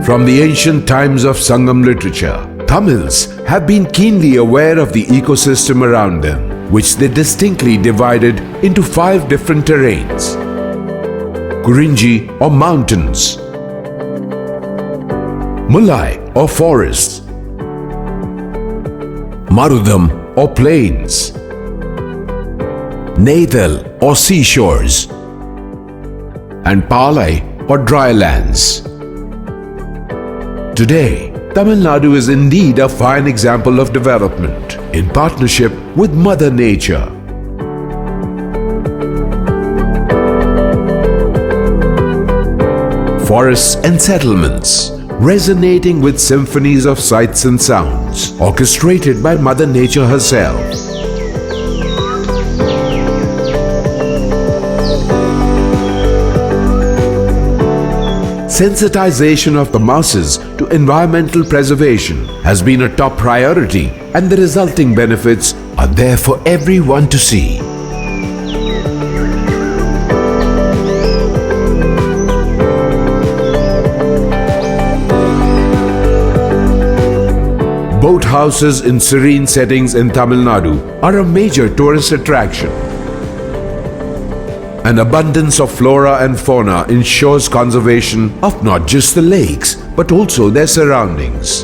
From the ancient times of Sangam literature, Tamils have been keenly aware of the ecosystem around them, which they distinctly divided into 5 different terrains: Kurinji or mountains, Mullai or forests, Marutham or plains, Neithal or seashores, and Palai or drylands. Today, Tamilnadu is indeed a fine example of development in partnership with Mother Nature. Forests and settlements, resonating with symphonies of sights and sounds, orchestrated by Mother Nature herself. Sensitization of the masses to environmental preservation has been a top priority, and the resulting benefits are there for everyone to see. Boat houses in serene settings in Tamil Nadu are a major tourist attraction. An abundance of flora and fauna ensures conservation of not just the lakes, but also their surroundings.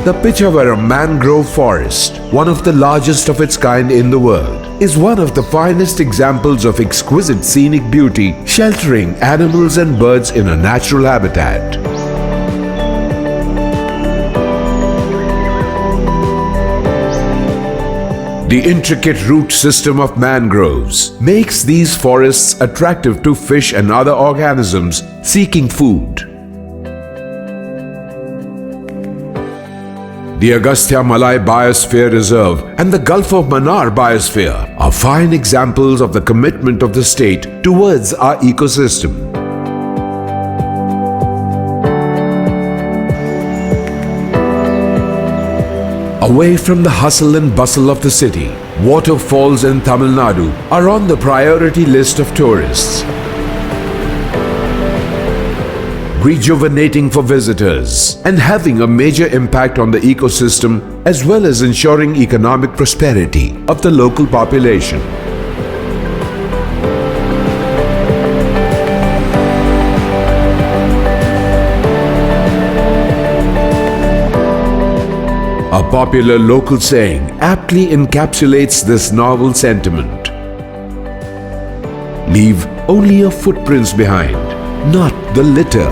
The Pichavaram mangrove forest, one of the largest of its kind in the world, is one of the finest examples of exquisite scenic beauty, sheltering animals and birds in a natural habitat. The intricate root system of mangroves makes these forests attractive to fish and other organisms seeking food. The Agastya Malai Biosphere Reserve and the Gulf of Mannar Biosphere are fine examples of the commitment of the state towards our ecosystem. Away from the hustle and bustle of the city, waterfalls in Tamil Nadu are on the priority list of tourists. Rejuvenating for visitors and having a major impact on the ecosystem, as well as ensuring economic prosperity of the local population. A popular local saying aptly encapsulates this novel sentiment. Leave only your footprints behind, not the litter.